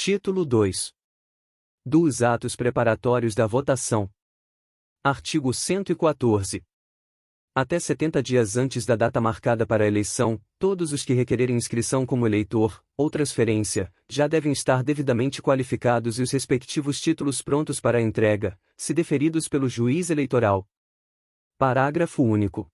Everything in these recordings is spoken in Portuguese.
Título 2. Dos atos preparatórios da votação. Artigo 114. Até 70 dias antes da data marcada para a eleição, todos os que requererem inscrição como eleitor, ou transferência, já devem estar devidamente qualificados e os respectivos títulos prontos para a entrega, se deferidos pelo juiz eleitoral. Parágrafo único.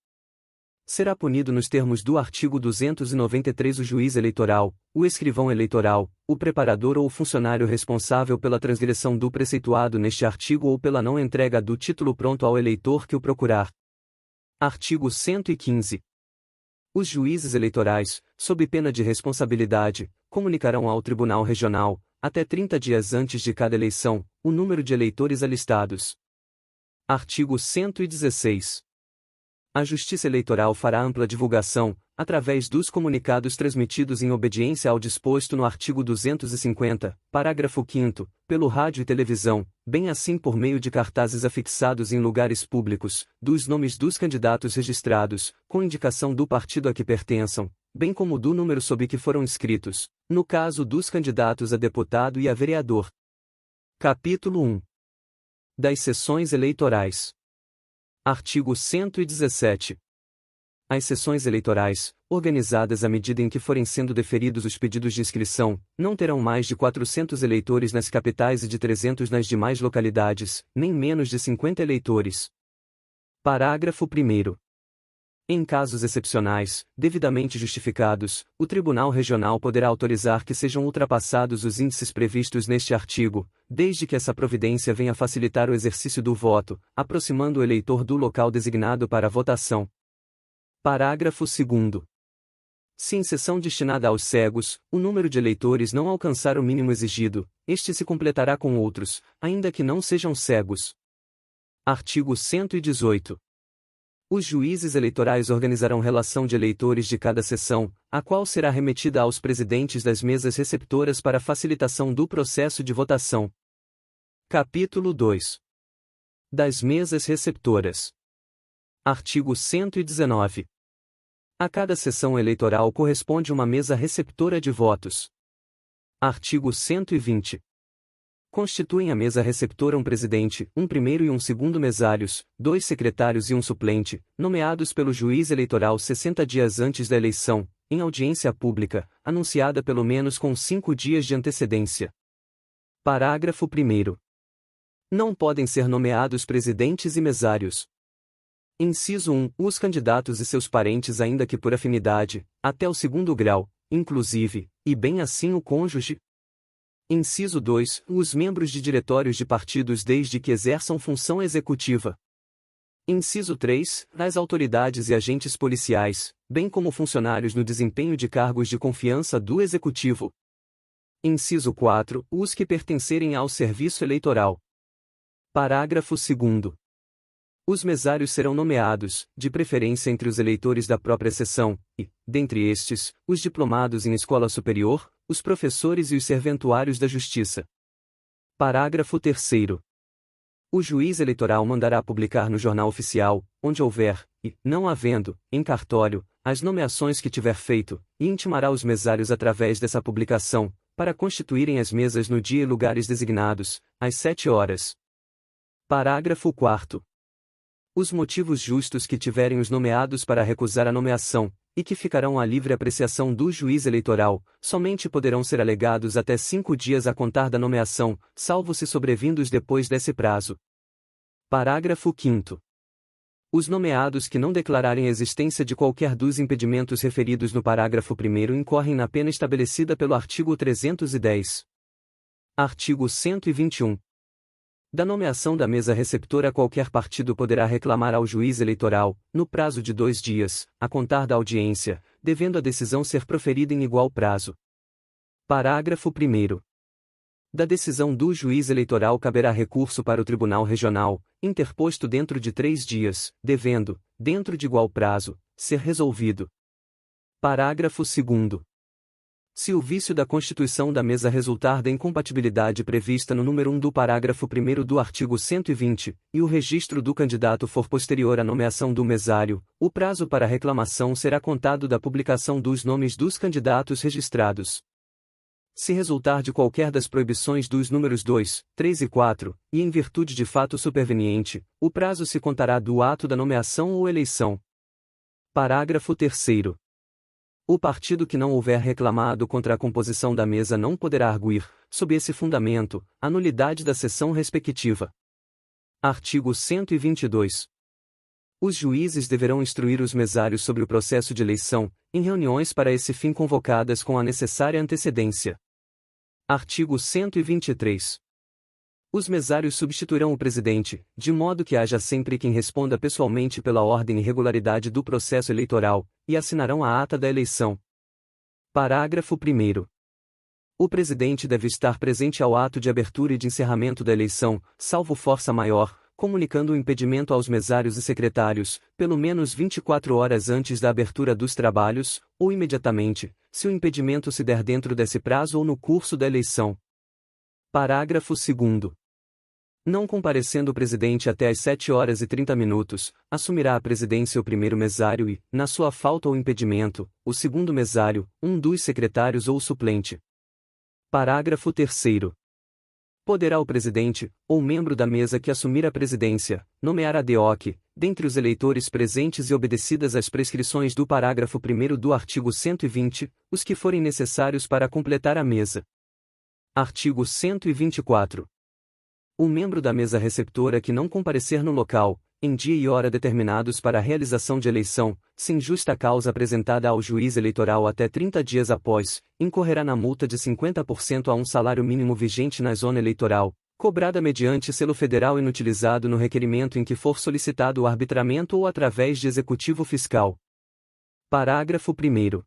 Será punido nos termos do artigo 293 o juiz eleitoral, o escrivão eleitoral, o preparador ou o funcionário responsável pela transgressão do preceituado neste artigo ou pela não entrega do título pronto ao eleitor que o procurar. Artigo 115. Os juízes eleitorais, sob pena de responsabilidade, comunicarão ao Tribunal Regional, até 30 dias antes de cada eleição, o número de eleitores alistados. Artigo 116. A Justiça Eleitoral fará ampla divulgação, através dos comunicados transmitidos em obediência ao disposto no artigo 250, parágrafo 5º, pelo rádio e televisão, bem assim por meio de cartazes afixados em lugares públicos, dos nomes dos candidatos registrados, com indicação do partido a que pertençam, bem como do número sob que foram inscritos, no caso dos candidatos a deputado e a vereador. Capítulo 1. Das sessões eleitorais. Artigo 117. As sessões eleitorais, organizadas à medida em que forem sendo deferidos os pedidos de inscrição, não terão mais de 400 eleitores nas capitais e de 300 nas demais localidades, nem menos de 50 eleitores. Parágrafo 1º. Em casos excepcionais, devidamente justificados, o Tribunal Regional poderá autorizar que sejam ultrapassados os índices previstos neste artigo, desde que essa providência venha facilitar o exercício do voto, aproximando o eleitor do local designado para a votação. Parágrafo 2º. Se em sessão destinada aos cegos, o número de eleitores não alcançar o mínimo exigido, este se completará com outros, ainda que não sejam cegos. Artigo 118. Os juízes eleitorais organizarão relação de eleitores de cada sessão, a qual será remetida aos presidentes das mesas receptoras para facilitação do processo de votação. Capítulo 2. Das mesas receptoras. Artigo 119. A cada sessão eleitoral corresponde uma mesa receptora de votos. Artigo 120. Constituem a mesa receptora um presidente, um primeiro e um segundo mesários, 2 secretários e um suplente, nomeados pelo juiz eleitoral 60 dias antes da eleição, em audiência pública, anunciada pelo menos com 5 dias de antecedência. Parágrafo 1º. Não podem ser nomeados presidentes e mesários. Inciso 1. Os candidatos e seus parentes, ainda que por afinidade, até o 2º grau, inclusive, e bem assim o cônjuge. Inciso 2. Os membros de diretórios de partidos desde que exerçam função executiva. Inciso 3. As autoridades e agentes policiais, bem como funcionários no desempenho de cargos de confiança do Executivo. Inciso 4. Os que pertencerem ao serviço eleitoral. Parágrafo 2º. Os mesários serão nomeados, de preferência entre os eleitores da própria sessão, e, dentre estes, os diplomados em escola superior, os professores e os serventuários da Justiça. Parágrafo 3º. O juiz eleitoral mandará publicar no Jornal Oficial, onde houver, e, não havendo, em cartório, as nomeações que tiver feito, e intimará os mesários através dessa publicação, para constituírem as mesas no dia e lugares designados, às 7 horas. Parágrafo 4º. Os motivos justos que tiverem os nomeados para recusar a nomeação, e que ficarão à livre apreciação do juiz eleitoral, somente poderão ser alegados até 5 dias a contar da nomeação, salvo se sobrevindos depois desse prazo. Parágrafo 5º. Os nomeados que não declararem a existência de qualquer dos impedimentos referidos no parágrafo 1º incorrem na pena estabelecida pelo artigo 310. Artigo 121. Da nomeação da mesa receptora qualquer partido poderá reclamar ao juiz eleitoral, no prazo de 2 dias, a contar da audiência, devendo a decisão ser proferida em igual prazo. Parágrafo 1º. Da decisão do juiz eleitoral caberá recurso para o Tribunal Regional, interposto dentro de 3 dias, devendo, dentro de igual prazo, ser resolvido. Parágrafo 2º. Se o vício da constituição da mesa resultar da incompatibilidade prevista no número 1 do parágrafo 1º do artigo 120, e o registro do candidato for posterior à nomeação do mesário, o prazo para reclamação será contado da publicação dos nomes dos candidatos registrados. Se resultar de qualquer das proibições dos números 2, 3 e 4, e em virtude de fato superveniente, o prazo se contará do ato da nomeação ou eleição. Parágrafo 3º. O partido que não houver reclamado contra a composição da mesa não poderá arguir, sob esse fundamento, a nulidade da sessão respectiva. Artigo 122. Os juízes deverão instruir os mesários sobre o processo de eleição, em reuniões para esse fim convocadas com a necessária antecedência. Artigo 123. Os mesários substituirão o presidente, de modo que haja sempre quem responda pessoalmente pela ordem e regularidade do processo eleitoral, e assinarão a ata da eleição. Parágrafo 1º. O presidente deve estar presente ao ato de abertura e de encerramento da eleição, salvo força maior, comunicando o impedimento aos mesários e secretários, pelo menos 24 horas antes da abertura dos trabalhos, ou imediatamente, se o impedimento se der dentro desse prazo ou no curso da eleição. Parágrafo 2º. Não comparecendo o presidente até às 7h30, assumirá a presidência o primeiro mesário e, na sua falta ou impedimento, o segundo mesário, um dos secretários ou o suplente. Parágrafo 3º. Poderá o presidente, ou membro da mesa que assumir a presidência, nomear ad hoc, dentre os eleitores presentes e obedecidas as prescrições do parágrafo 1º do artigo 120, os que forem necessários para completar a mesa. Artigo 124. O membro da mesa receptora que não comparecer no local, em dia e hora determinados para a realização de eleição, sem justa causa apresentada ao juiz eleitoral até 30 dias após, incorrerá na multa de 50% a um salário mínimo vigente na zona eleitoral, cobrada mediante selo federal inutilizado no requerimento em que for solicitado o arbitramento ou através de executivo fiscal. Parágrafo 1º.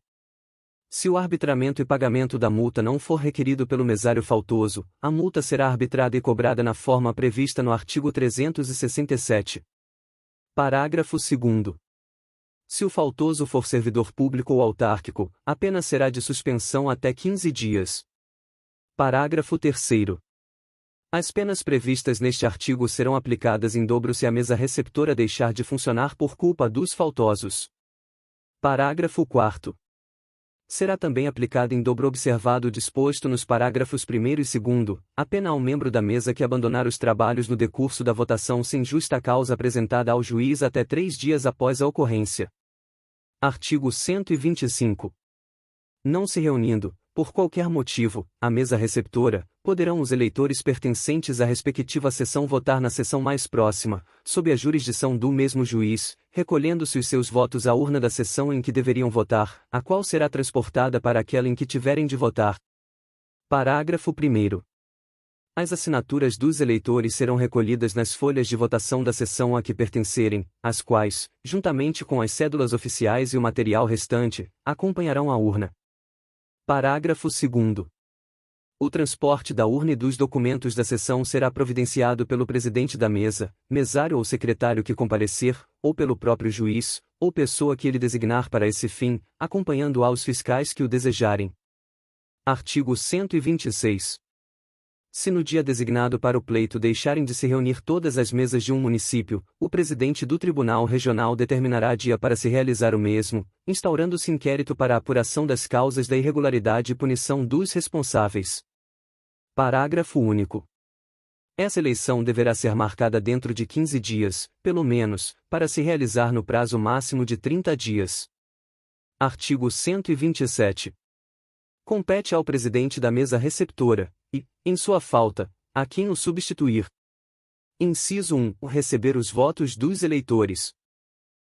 Se o arbitramento e pagamento da multa não for requerido pelo mesário faltoso, a multa será arbitrada e cobrada na forma prevista no artigo 367. Parágrafo 2º. Se o faltoso for servidor público ou autárquico, a pena será de suspensão até 15 dias. Parágrafo 3º. As penas previstas neste artigo serão aplicadas em dobro se a mesa receptora deixar de funcionar por culpa dos faltosos. Parágrafo 4º. Será também aplicada em dobro observado o disposto nos parágrafos 1º e 2º, a pena ao membro da mesa que abandonar os trabalhos no decurso da votação sem justa causa apresentada ao juiz até 3 dias após a ocorrência. Artigo 125. Não se reunindo, por qualquer motivo, a mesa receptora, poderão os eleitores pertencentes à respectiva sessão votar na sessão mais próxima, sob a jurisdição do mesmo juiz, recolhendo-se os seus votos à urna da sessão em que deveriam votar, a qual será transportada para aquela em que tiverem de votar. Parágrafo 1º. As assinaturas dos eleitores serão recolhidas nas folhas de votação da sessão a que pertencerem, as quais, juntamente com as cédulas oficiais e o material restante, acompanharão a urna. Parágrafo 2º. O transporte da urna e dos documentos da sessão será providenciado pelo presidente da mesa, mesário ou secretário que comparecer, ou pelo próprio juiz, ou pessoa que ele designar para esse fim, acompanhando aos fiscais que o desejarem. Artigo 126. Se no dia designado para o pleito deixarem de se reunir todas as mesas de um município, o presidente do Tribunal Regional determinará dia para se realizar o mesmo, instaurando-se inquérito para a apuração das causas da irregularidade e punição dos responsáveis. Parágrafo único. Essa eleição deverá ser marcada dentro de 15 dias, pelo menos, para se realizar no prazo máximo de 30 dias. Artigo 127. Compete ao presidente da mesa receptora, e, em sua falta, a quem o substituir. Inciso 1. Receber os votos dos eleitores.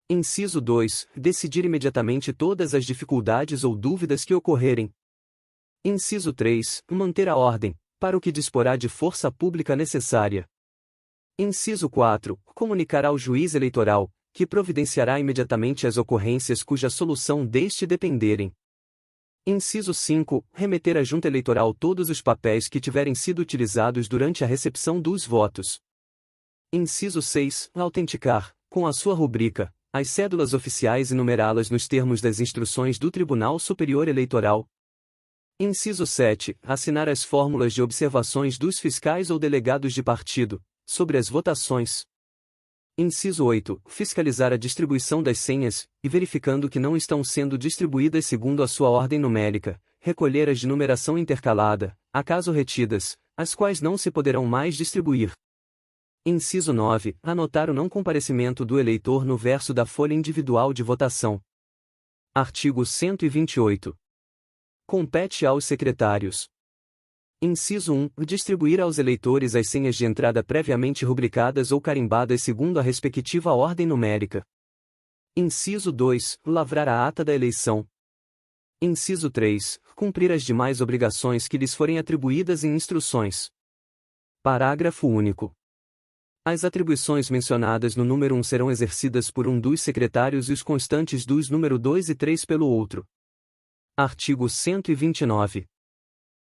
Inciso 2. Decidir imediatamente todas as dificuldades ou dúvidas que ocorrerem. Inciso 3. Manter a ordem, para o que disporá de força pública necessária. Inciso 4. Comunicar ao juiz eleitoral, que providenciará imediatamente as ocorrências cuja solução deste dependerem. Inciso 5. Remeter à Junta Eleitoral todos os papéis que tiverem sido utilizados durante a recepção dos votos. Inciso 6. Autenticar, com a sua rubrica, as cédulas oficiais e numerá-las nos termos das instruções do Tribunal Superior Eleitoral. Inciso 7. Assinar as fórmulas de observações dos fiscais ou delegados de partido, sobre as votações. Inciso 8. Fiscalizar a distribuição das senhas, e verificando que não estão sendo distribuídas segundo a sua ordem numérica, recolher as de numeração intercalada, acaso retidas, as quais não se poderão mais distribuir. Inciso 9. Anotar o não comparecimento do eleitor no verso da folha individual de votação. Artigo 128. Compete aos secretários. Inciso 1. Distribuir aos eleitores as senhas de entrada previamente rubricadas ou carimbadas segundo a respectiva ordem numérica. Inciso 2. Lavrar a ata da eleição. Inciso 3. Cumprir as demais obrigações que lhes forem atribuídas em instruções. Parágrafo único. As atribuições mencionadas no número 1 serão exercidas por um dos secretários e os constantes dos número 2 e 3 pelo outro. Artigo 129.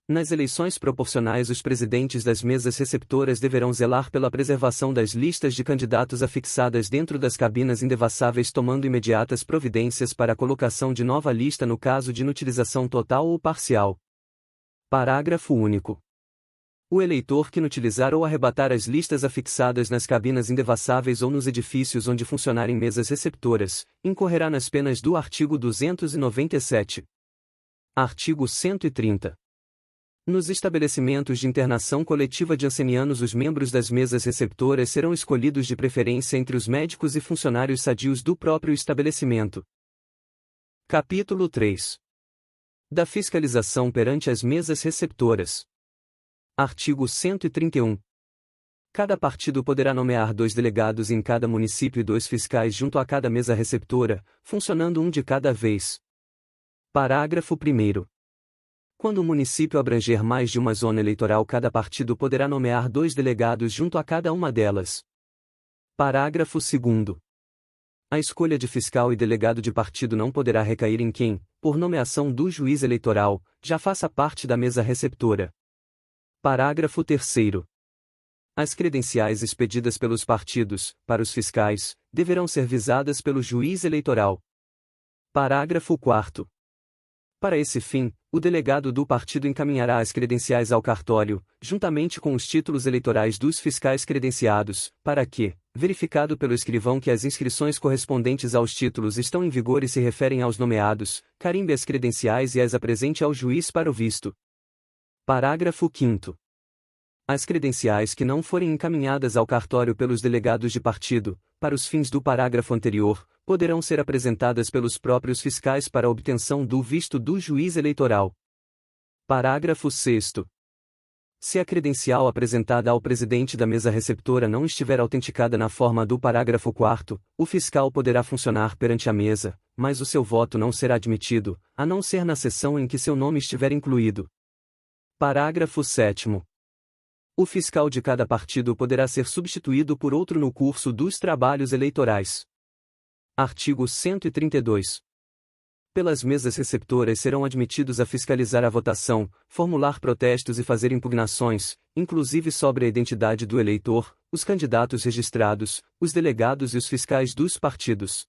Nas eleições proporcionais, os presidentes das mesas receptoras deverão zelar pela preservação das listas de candidatos afixadas dentro das cabinas indevassáveis, tomando imediatas providências para a colocação de nova lista no caso de inutilização total ou parcial. Parágrafo único. O eleitor que inutilizar ou arrebatar as listas afixadas nas cabinas indevassáveis ou nos edifícios onde funcionarem mesas receptoras, incorrerá nas penas do artigo 297. Artigo 130. Nos estabelecimentos de internação coletiva de ancenianos, os membros das mesas receptoras serão escolhidos de preferência entre os médicos e funcionários sadios do próprio estabelecimento. Capítulo 3. Da fiscalização perante as mesas receptoras. Artigo 131. Cada partido poderá nomear 2 delegados em cada município e 2 fiscais junto a cada mesa receptora, funcionando um de cada vez. Parágrafo 1º. Quando o município abranger mais de uma zona eleitoral, cada partido poderá nomear 2 delegados junto a cada uma delas. Parágrafo 2º. A escolha de fiscal e delegado de partido não poderá recair em quem, por nomeação do juiz eleitoral, já faça parte da mesa receptora. Parágrafo 3º. As credenciais expedidas pelos partidos, para os fiscais, deverão ser visadas pelo juiz eleitoral. Parágrafo 4º. Para esse fim, o delegado do partido encaminhará as credenciais ao cartório, juntamente com os títulos eleitorais dos fiscais credenciados, para que, verificado pelo escrivão que as inscrições correspondentes aos títulos estão em vigor e se referem aos nomeados, carimbe as credenciais e as apresente ao juiz para o visto. Parágrafo 5º. As credenciais que não forem encaminhadas ao cartório pelos delegados de partido, para os fins do parágrafo anterior, poderão ser apresentadas pelos próprios fiscais para a obtenção do visto do juiz eleitoral. Parágrafo 6º. Se a credencial apresentada ao presidente da mesa receptora não estiver autenticada na forma do parágrafo 4º, o fiscal poderá funcionar perante a mesa, mas o seu voto não será admitido, a não ser na sessão em que seu nome estiver incluído. Parágrafo 7º. O fiscal de cada partido poderá ser substituído por outro no curso dos trabalhos eleitorais. Artigo 132. Pelas mesas receptoras serão admitidos a fiscalizar a votação, formular protestos e fazer impugnações, inclusive sobre a identidade do eleitor, os candidatos registrados, os delegados e os fiscais dos partidos.